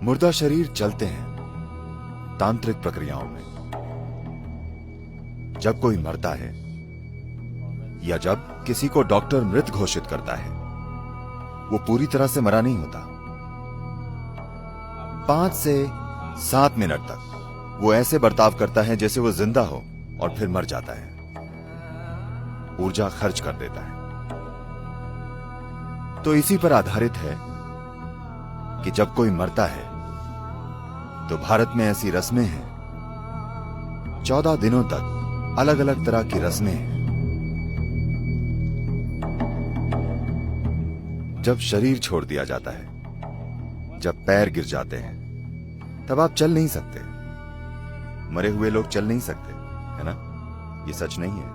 मुर्दा शरीर चलते हैं तांत्रिक प्रक्रियाओं में। जब कोई मरता है या जब किसी को डॉक्टर मृत घोषित करता है, वो पूरी तरह से मरा नहीं होता। 5 से 7 मिनट तक वो ऐसे बर्ताव करता है जैसे वो जिंदा हो और फिर मर जाता है, ऊर्जा खर्च कर देता है। तो इसी पर आधारित है कि जब कोई मरता है तो भारत में ऐसी रस्में हैं, 14 दिनों तक अलग अलग तरह की रस्में हैं। जब शरीर छोड़ दिया जाता है, जब पैर गिर जाते हैं, तब आप चल नहीं सकते। मरे हुए लोग चल नहीं सकते, है ना? ये सच नहीं है।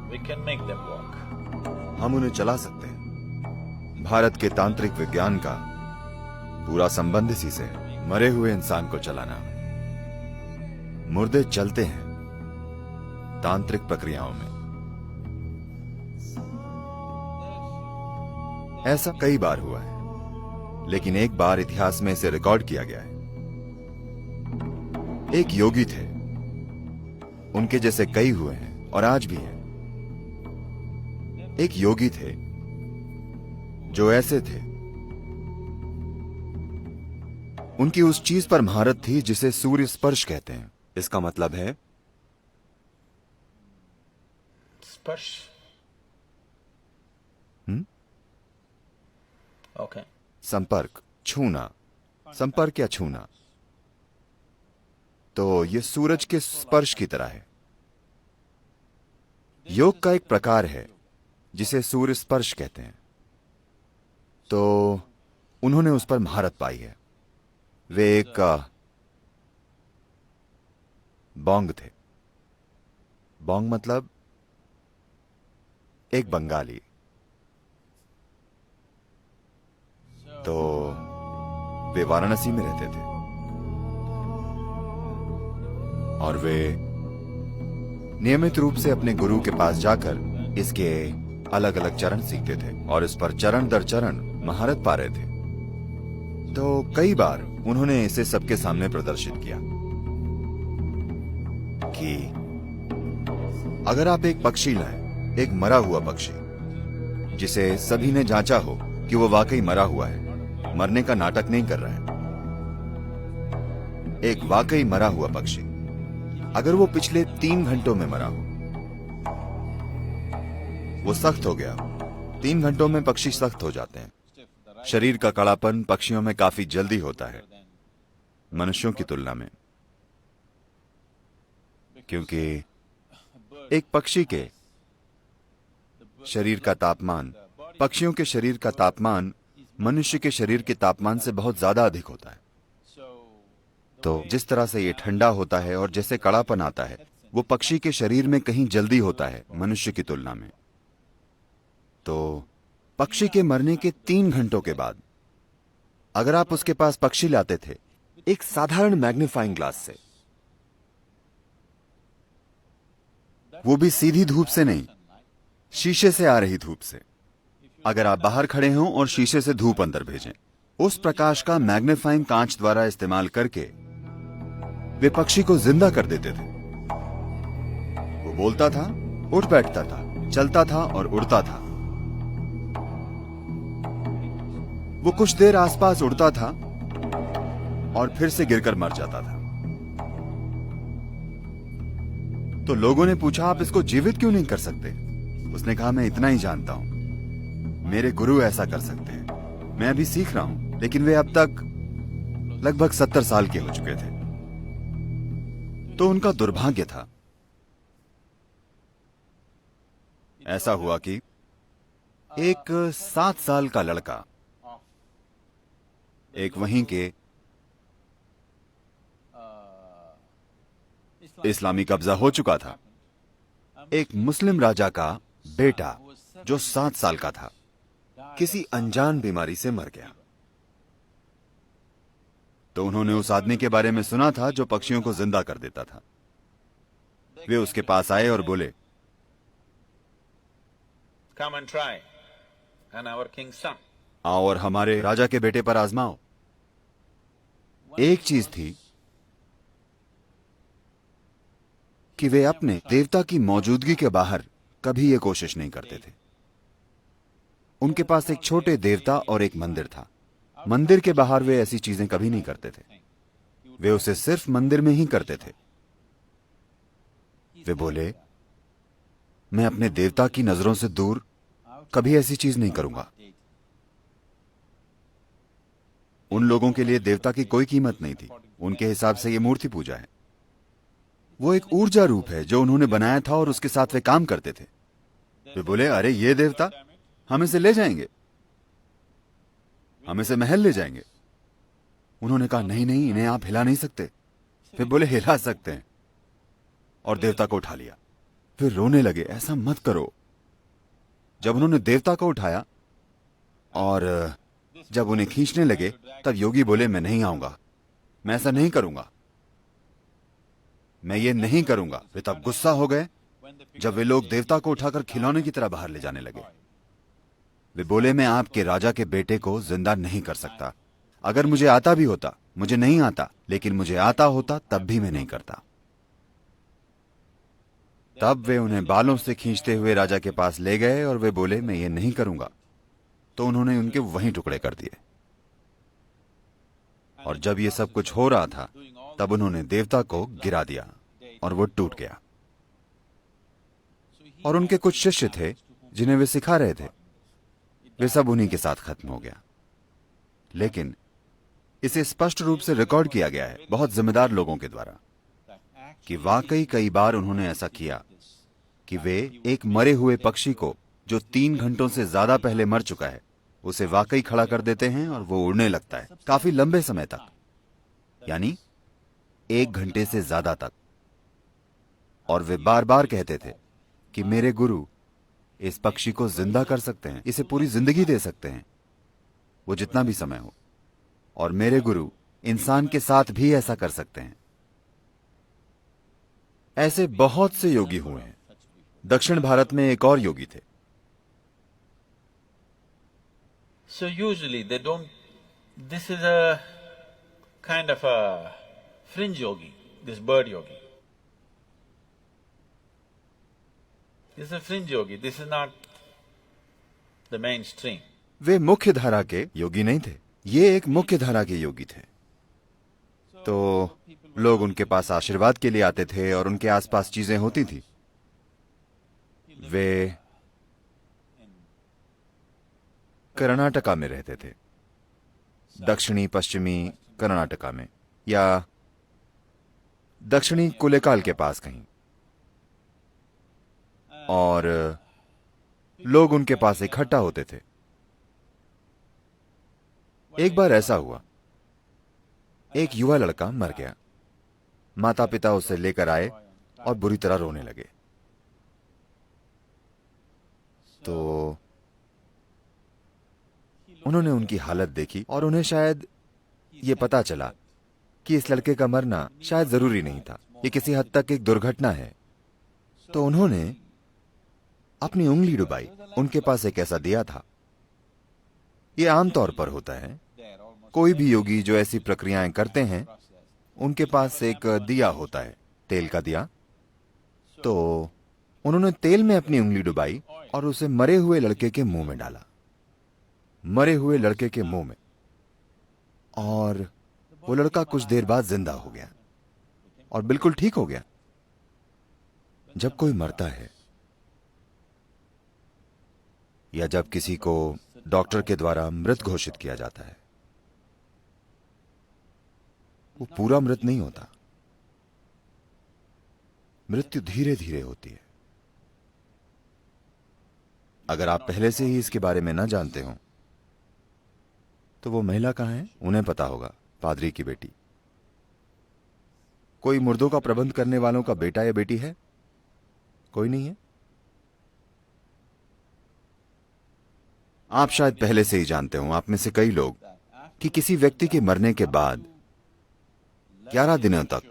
We can make them walk. हम उन्हें चला सकते हैं। भारत के तांत्रिक विज्ञान का पूरा संबंध इसी से है, मरे हुए इंसान को चलाना। मुर्दे चलते हैं तांत्रिक प्रक्रियाओं में। ऐसा कई बार हुआ है, लेकिन एक बार इतिहास में इसे रिकॉर्ड किया गया है। एक योगी थे, उनके जैसे कई हुए हैं और आज भी हैं। एक योगी थे जो ऐसे थे, उनकी उस चीज पर महारत थी जिसे सूर्य स्पर्श कहते हैं। इसका मतलब है स्पर्श। ओके। संपर्क, छूना, संपर्क या छूना। तो यह सूरज के स्पर्श की तरह है। योग का एक प्रकार है जिसे सूर्य स्पर्श कहते हैं। तो उन्होंने उस पर महारत पाई है। वे एक बोंग थे। बोंग मतलब एक बंगाली। तो वे वाराणसी में रहते थे और वे नियमित रूप से अपने गुरु के पास जाकर इसके अलग अलग चरण सीखते थे और इस पर चरण दर चरण महारत पा रहे थे। तो कई बार उन्होंने इसे सबके सामने प्रदर्शित किया कि अगर आप एक पक्षी लाएं, एक मरा हुआ पक्षी जिसे सभी ने जांचा हो कि वो वाकई मरा हुआ है, मरने का नाटक नहीं कर रहा है, एक वाकई मरा हुआ पक्षी, अगर वो पिछले 3 घंटों में मरा हो, वो सख्त हो गया। 3 घंटों में पक्षी सख्त हो जाते हैं। शरीर का कड़ापन पक्षियों में काफी जल्दी होता है मनुष्यों की तुलना में, क्योंकि एक पक्षी के शरीर का तापमान, पक्षियों के शरीर का तापमान मनुष्य के शरीर के तापमान से बहुत ज्यादा अधिक होता है। तो जिस तरह से ये ठंडा होता है और जैसे कड़ापन आता है, वो पक्षी के शरीर में कहीं जल्दी होता है मनुष्य की तुलना में। तो पक्षी के मरने के 3 घंटों के बाद अगर आप उसके पास पक्षी लाते थे एक साधारण मैग्नीफाइंग ग्लास से, वो भी सीधी धूप से नहीं, शीशे से आ रही धूप से, अगर आप बाहर खड़े हों और शीशे से धूप अंदर भेजें, उस प्रकाश का मैग्नीफाइंग कांच द्वारा इस्तेमाल करके वे पक्षी को जिंदा कर देते थे। वो बोलता था, उठ बैठता था, चलता था और उड़ता था। वो कुछ देर आसपास उड़ता था और फिर से गिरकर मर जाता था। तो लोगों ने पूछा, आप इसको जीवित क्यों नहीं कर सकते? उसने कहा, मैं इतना ही जानता हूं, मेरे गुरु ऐसा कर सकते हैं। मैं अभी सीख रहा हूं, लेकिन वे अब तक लगभग 70 साल के हो चुके थे। तो उनका दुर्भाग्य था। ऐसा हुआ कि एक 7 साल का लड़का, एक वहीं के इस्लामी कब्जा हो चुका था, एक मुस्लिम राजा का बेटा जो 7 साल का था, किसी अनजान बीमारी से मर गया। तो उन्होंने उस आदमी के बारे में सुना था जो पक्षियों को जिंदा कर देता था। वे उसके पास आए और बोले, Come and try. And our king's son. आओ और हमारे राजा के बेटे पर आजमाओ। एक चीज थी कि वे अपने देवता की मौजूदगी के बाहर कभी ये कोशिश नहीं करते थे। उनके पास एक छोटे देवता और एक मंदिर था। मंदिर के बाहर वे ऐसी चीजें कभी नहीं करते थे। वे उसे सिर्फ मंदिर में ही करते थे। वे बोले, मैं अपने देवता की नजरों से दूर कभी ऐसी चीज नहीं करूंगा। उन लोगों के लिए देवता की कोई कीमत नहीं थी। उनके हिसाब से यह मूर्ति पूजा है। वो एक ऊर्जा रूप है जो उन्होंने बनाया था और उसके साथ वे काम करते थे। वे बोले, अरे ये देवता, हम इसे ले जाएंगे, हम इसे महल ले जाएंगे। उन्होंने कहा, नहीं नहीं, इन्हें आप हिला नहीं सकते। फिर बोले, हिला सकते हैं, और देवता को उठा लिया। फिर रोने लगे, ऐसा मत करो। जब उन्होंने देवता को उठाया और जब उन्हें खींचने लगे, तब योगी बोले, मैं नहीं आऊंगा, मैं ऐसा नहीं करूंगा, मैं ये नहीं करूंगा। वे तब गुस्सा हो गए जब वे लोग देवता को उठाकर खिलौने की तरह बाहर ले जाने लगे। वे बोले, मैं आपके राजा के बेटे को जिंदा नहीं कर सकता। अगर मुझे आता भी होता, मुझे नहीं आता, लेकिन मुझे आता होता तब भी मैं नहीं करता। तब वे उन्हें बालों से खींचते हुए राजा के पास ले गए और वे बोले, मैं ये नहीं करूंगा। तो उन्होंने उनके वहीं टुकड़े कर दिए। और जब ये सब कुछ हो रहा था, तब उन्होंने देवता को गिरा दिया और वो टूट गया। और उनके कुछ शिष्य थे जिन्हें वे सिखा रहे थे, वे सब उन्हीं के साथ खत्म हो गया। लेकिन इसे स्पष्ट रूप से रिकॉर्ड किया गया है बहुत जिम्मेदार लोगों के द्वारा कि वाकई कई बार उन्होंने ऐसा किया कि वे एक मरे हुए पक्षी को, जो 3 घंटों से ज्यादा पहले मर चुका है, उसे वाकई खड़ा कर देते हैं और वो उड़ने लगता है काफी लंबे समय तक, यानी 1 घंटे से ज्यादा तक। और वे बार बार कहते थे कि मेरे गुरु इस पक्षी को जिंदा कर सकते हैं, इसे पूरी जिंदगी दे सकते हैं, वो जितना भी समय हो। और मेरे गुरु इंसान के साथ भी ऐसा कर सकते हैं। ऐसे बहुत से योगी हुए हैं। दक्षिण भारत में एक और योगी थे। So usually they don't… This is a kind of a fringe yogi, this bird yogi. This is a fringe yogi, this is not the mainstream. वे मुख्य धारा के योगी नहीं थे, ये एक मुख्य धारा के योगी थे। तो लोग उनके पास आशीर्वाद के लिए आते थे और उनके आसपास चीजें होती थी। वे कर्नाटका में रहते थे, दक्षिणी पश्चिमी कर्नाटका में, या दक्षिणी कुलेकाल के पास कहीं। और लोग उनके पास इकट्ठा होते थे। एक बार ऐसा हुआ, एक युवा लड़का मर गया। माता पिता उसे लेकर आए और बुरी तरह रोने लगे। तो उन्होंने उनकी हालत देखी और उन्हें शायद ये पता चला कि इस लड़के का मरना शायद जरूरी नहीं था, ये किसी हद तक एक दुर्घटना है। तो उन्होंने अपनी उंगली डुबाई। उनके पास एक ऐसा दिया था। ये आमतौर पर होता है, कोई भी योगी जो ऐसी प्रक्रियाएं करते हैं, उनके पास एक दिया होता है, तेल का दिया। तो उन्होंने तेल में अपनी उंगली डुबाई और उसे मरे हुए लड़के के मुंह में डाला, मरे हुए लड़के के मुंह में। और वो लड़का कुछ देर बाद जिंदा हो गया और बिल्कुल ठीक हो गया। जब कोई मरता है या जब किसी को डॉक्टर के द्वारा मृत घोषित किया जाता है, वो पूरा मृत नहीं होता। मृत्यु धीरे धीरे होती है। अगर आप पहले से ही इसके बारे में न जानते हो तो वो महिला कहां है, उन्हें पता होगा, पादरी की बेटी। कोई मुर्दों का प्रबंध करने वालों का बेटा या बेटी है? कोई नहीं है। आप शायद पहले से ही जानते हो, आप में से कई लोग, कि किसी व्यक्ति के मरने के बाद 11 दिनों तक,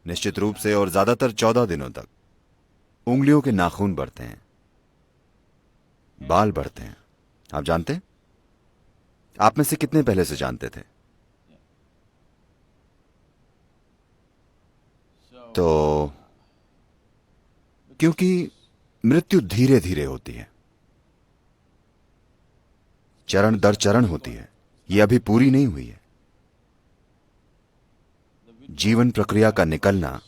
निश्चित रूप से, और ज्यादातर 14 दिनों तक, उंगलियों के नाखून बढ़ते हैं, बाल बढ़ते हैं। आप जानते हैं? आप में से कितने पहले से जानते थे? तो क्योंकि मृत्यु धीरे धीरे होती है, चरण दर चरण होती है, ये अभी पूरी नहीं हुई है। जीवन प्रक्रिया का निकलना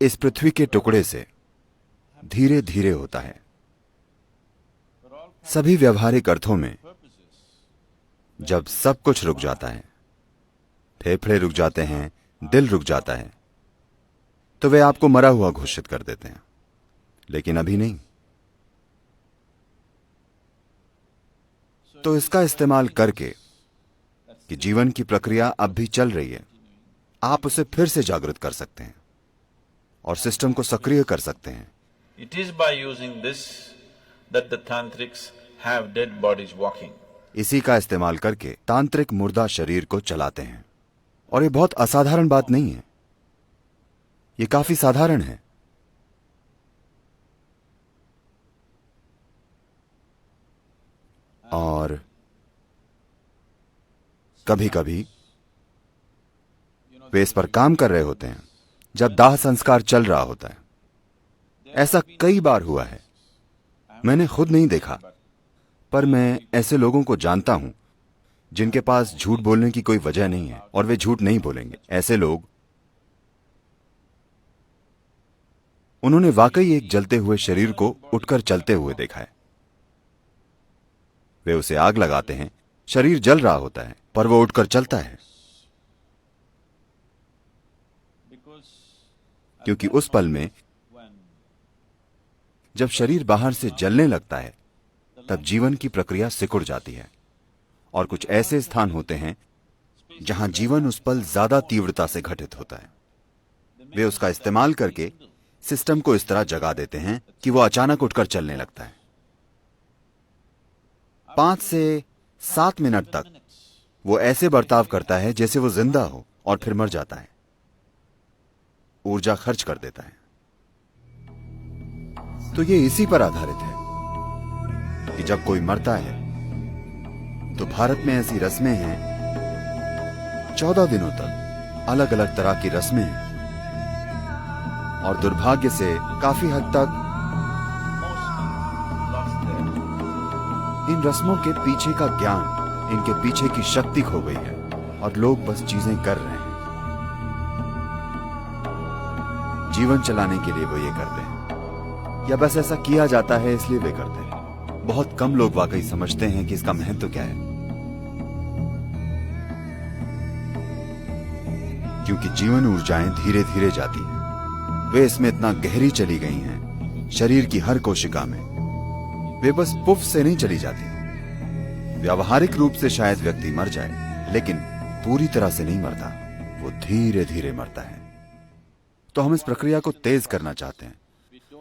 इस पृथ्वी के टुकड़े से धीरे धीरे होता है। सभी व्यवहारिक अर्थों में जब सब कुछ रुक जाता है, फेफड़े रुक जाते हैं, दिल रुक जाता है, तो वे आपको मरा हुआ घोषित कर देते हैं, लेकिन अभी नहीं। तो इसका इस्तेमाल करके कि जीवन की प्रक्रिया अब भी चल रही है, आप उसे फिर से जागृत कर सकते हैं और सिस्टम को सक्रिय कर सकते हैं। It is by using this that the tantrics have dead bodies walking. इसी का इस्तेमाल करके तांत्रिक मुर्दा शरीर को चलाते हैं। और ये बहुत असाधारण बात नहीं है, ये काफी साधारण है। और कभी कभी वे इस पर काम कर रहे होते हैं जब दाह संस्कार चल रहा होता है। ऐसा कई बार हुआ है, मैंने खुद नहीं देखा, पर मैं ऐसे लोगों को जानता हूं जिनके पास झूठ बोलने की कोई वजह नहीं है और वे झूठ नहीं बोलेंगे। ऐसे लोग, उन्होंने वाकई एक जलते हुए शरीर को उठकर चलते हुए देखा है। वे उसे आग लगाते हैं, शरीर जल रहा होता है, पर वो उठकर चलता है, क्योंकि उस पल में जब शरीर बाहर से जलने लगता है तब जीवन की प्रक्रिया सिकुड़ जाती है। और कुछ ऐसे स्थान होते हैं जहां जीवन उस पल ज्यादा तीव्रता से घटित होता है। वे उसका इस्तेमाल करके सिस्टम को इस तरह जगा देते हैं कि वो अचानक उठकर चलने लगता है। 5 से 7 मिनट तक वो ऐसे बर्ताव करता है जैसे वो जिंदा हो, और फिर मर जाता है, ऊर्जा खर्च कर देता है। तो ये इसी पर आधारित है कि जब कोई मरता है तो भारत में ऐसी रस्में हैं, 14 दिनों तक अलग अलग तरह की रस्में हैं, और दुर्भाग्य से काफी हद तक इन रस्मों के पीछे का ज्ञान, इनके पीछे की शक्ति खो गई है और लोग बस चीजें कर रहे हैं। जीवन चलाने के लिए वो ये करते हैं, या बस ऐसा किया जाता है इसलिए वे करते हैं। बहुत कम लोग वाकई समझते हैं कि इसका महत्व क्या है, क्योंकि जीवन ऊर्जाएं धीरे धीरे जाती हैं। वे इसमें इतना गहरी चली गई हैं, शरीर की हर कोशिका में। वे बस पुफ से नहीं चली जाती। व्यावहारिक रूप से शायद व्यक्ति मर जाए, लेकिन पूरी तरह से नहीं मरता, वो धीरे धीरे मरता है। तो हम इस प्रक्रिया को तेज करना चाहते हैं।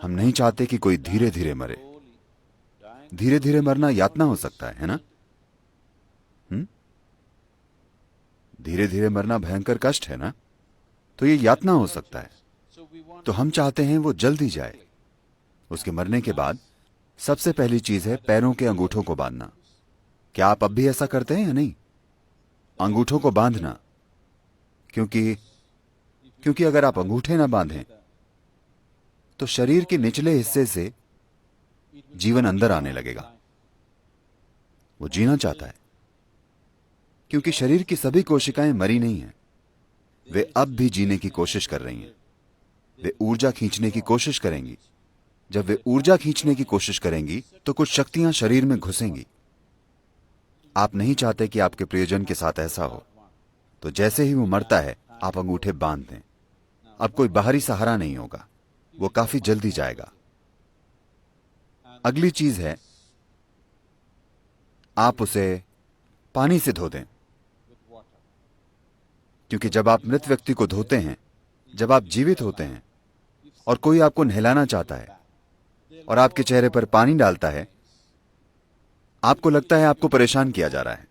हम नहीं चाहते कि कोई धीरे धीरे मरे। धीरे धीरे मरना यातना हो सकता है ना? धीरे धीरे मरना भयंकर कष्ट है ना? तो ये यातना हो सकता है। तो हम चाहते हैं वो जल्दी जाए। उसके मरने के बाद सबसे पहली चीज है पैरों के अंगूठों को बांधना। क्या आप अब भी ऐसा करते हैं या नहीं? अंगूठों को बांधना, क्योंकि अगर आप अंगूठे ना बांधें तो शरीर के निचले हिस्से से जीवन अंदर आने लगेगा। वो जीना चाहता है, क्योंकि शरीर की सभी कोशिकाएं मरी नहीं हैं, वे अब भी जीने की कोशिश कर रही हैं। वे ऊर्जा खींचने की कोशिश करेंगी। जब वे ऊर्जा खींचने की कोशिश करेंगी तो कुछ शक्तियां शरीर में घुसेंगी। आप नहीं चाहते कि आपके प्रियजन के साथ ऐसा हो, तो जैसे ही वो मरता है आप अंगूठे बांध दें। अब कोई बाहरी सहारा नहीं होगा, वो काफी जल्दी जाएगा। अगली चीज है, आप उसे पानी से धो दें, क्योंकि जब आप मृत व्यक्ति को धोते हैं, जब आप जीवित होते हैं और कोई आपको नहलाना चाहता है और आपके चेहरे पर पानी डालता है, आपको लगता है आपको परेशान किया जा रहा है।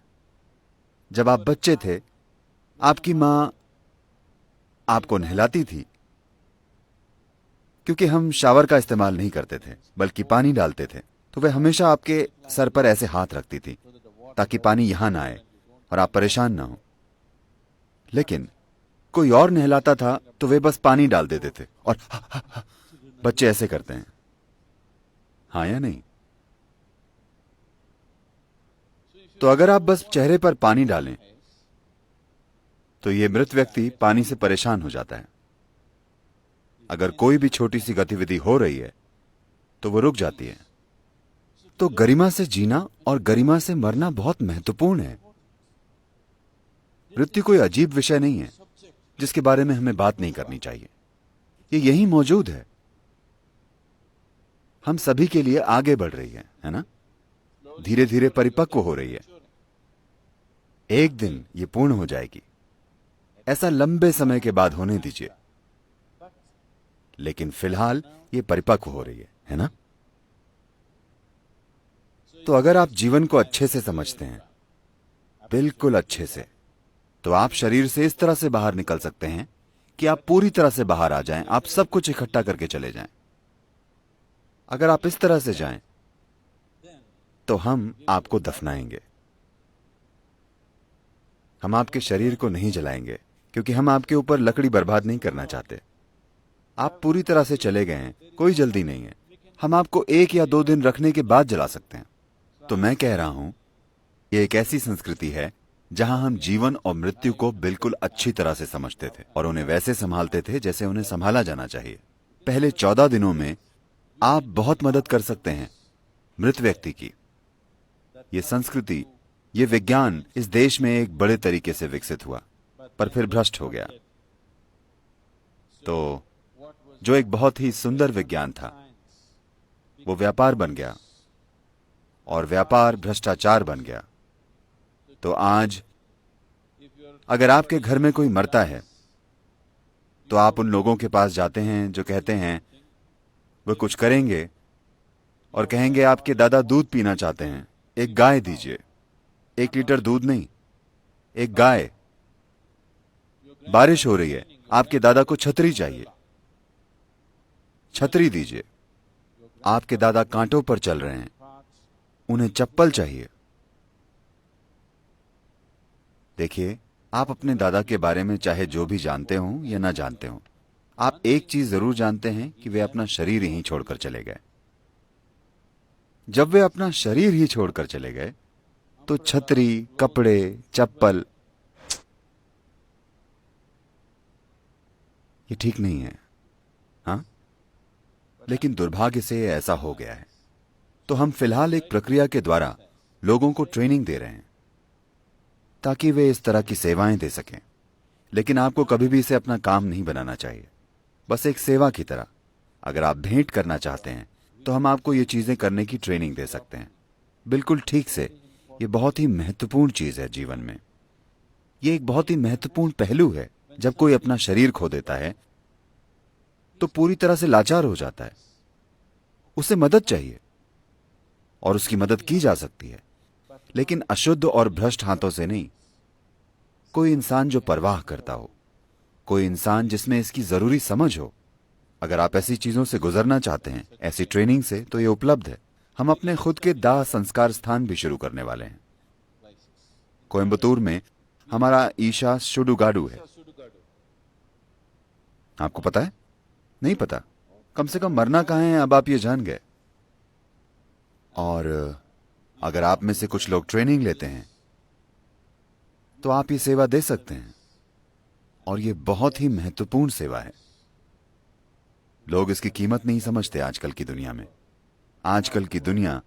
जब आप बच्चे थे, आपकी मां आपको नहलाती थी, क्योंकि हम शावर का इस्तेमाल नहीं करते थे बल्कि पानी डालते थे, तो वे हमेशा आपके सर पर ऐसे हाथ रखती थी ताकि पानी यहां ना आए और आप परेशान ना हो। लेकिन कोई और नहलाता था तो वे बस पानी डाल देते थे और बच्चे ऐसे करते हैं, हाँ या नहीं? तो अगर आप बस चेहरे पर पानी डालें तो ये मृत व्यक्ति पानी से परेशान हो जाता है। अगर कोई भी छोटी सी गतिविधि हो रही है तो वो रुक जाती है। तो गरिमा से जीना और गरिमा से मरना बहुत महत्वपूर्ण है। मृत्यु कोई अजीब विषय नहीं है जिसके बारे में हमें बात नहीं करनी चाहिए। ये यही मौजूद है, हम सभी के लिए आगे बढ़ रही है ना? धीरे धीरे परिपक्व हो रही है। एक दिन ये पूर्ण हो जाएगी। ऐसा लंबे समय के बाद होने दीजिए, लेकिन फिलहाल ये परिपक्व हो रही है ना? तो अगर आप जीवन को अच्छे से समझते हैं, बिल्कुल अच्छे से, तो आप शरीर से इस तरह से बाहर निकल सकते हैं कि आप पूरी तरह से बाहर आ जाएं, आप सब कुछ इकट्ठा करके चले जाएं। अगर आप इस तरह से जाएं तो हम आपको दफनाएंगे। हम आपके शरीर को नहीं जलाएंगे क्योंकि हम आपके ऊपर लकड़ी बर्बाद नहीं करना चाहते। आप पूरी तरह से चले गए हैं, कोई जल्दी नहीं है। हम आपको 1 या 2 दिन रखने के बाद जला सकते हैं। तो मैं कह रहा हूं, ये एक ऐसी संस्कृति है जहां हम जीवन और मृत्यु को बिल्कुल अच्छी तरह से समझते थे और उन्हें वैसे संभालते थे जैसे उन्हें संभाला जाना चाहिए। पहले 14 दिनों में आप बहुत मदद कर सकते हैं मृत व्यक्ति की। ये संस्कृति, ये विज्ञान इस देश में एक बड़े तरीके से विकसित हुआ, पर फिर भ्रष्ट हो गया। तो जो एक बहुत ही सुंदर विज्ञान था, वो व्यापार बन गया और व्यापार भ्रष्टाचार बन गया। तो आज अगर आपके घर में कोई मरता है तो आप उन लोगों के पास जाते हैं जो कहते हैं वो कुछ करेंगे और कहेंगे आपके दादा दूध पीना चाहते हैं, एक गाय दीजिए। 1 लीटर दूध नहीं, एक गाय। बारिश हो रही है, आपके दादा को छतरी चाहिए, छतरी दीजिए। आपके दादा कांटों पर चल रहे हैं, उन्हें चप्पल चाहिए। देखिए, आप अपने दादा के बारे में चाहे जो भी जानते हो या ना जानते हो, आप एक चीज जरूर जानते हैं कि वे अपना शरीर ही छोड़कर चले गए। जब वे अपना शरीर ही छोड़कर चले गए तो छतरी, कपड़े, चप्पल, ये ठीक नहीं है, हाँ? लेकिन दुर्भाग्य से ये ऐसा हो गया है। तो हम फिलहाल एक प्रक्रिया के द्वारा लोगों को ट्रेनिंग दे रहे हैं ताकि वे इस तरह की सेवाएं दे सकें। लेकिन आपको कभी भी इसे अपना काम नहीं बनाना चाहिए, बस एक सेवा की तरह। अगर आप भेंट करना चाहते हैं तो हम आपको ये चीजें करने की ट्रेनिंग दे सकते हैं, बिल्कुल ठीक से। ये बहुत ही महत्वपूर्ण चीज है जीवन में। ये एक बहुत ही महत्वपूर्ण पहलू है। जब कोई अपना शरीर खो देता है तो पूरी तरह से लाचार हो जाता है। उसे मदद चाहिए और उसकी मदद की जा सकती है, लेकिन अशुद्ध और भ्रष्ट हाथों से नहीं। कोई इंसान जो परवाह करता हो, कोई इंसान जिसमें इसकी जरूरी समझ हो। अगर आप ऐसी चीजों से गुजरना चाहते हैं, ऐसी ट्रेनिंग से, तो ये उपलब्ध है। हम अपने खुद के दाह संस्कार स्थान भी शुरू करने वाले हैं। कोयम्बतूर में हमारा ईशा सुडुगाडु है। आपको पता है? नहीं पता? कम से कम मरना कहाँ है, अब आप ये जान गए। और अगर आप में से कुछ लोग ट्रेनिंग लेते हैं तो आप ये सेवा दे सकते हैं, और ये बहुत ही महत्वपूर्ण सेवा है। लोग इसकी कीमत नहीं समझते आजकल की दुनिया में। आजकल की दुनिया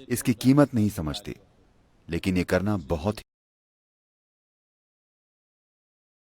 इसकी कीमत नहीं समझती, लेकिन ये करना बहुत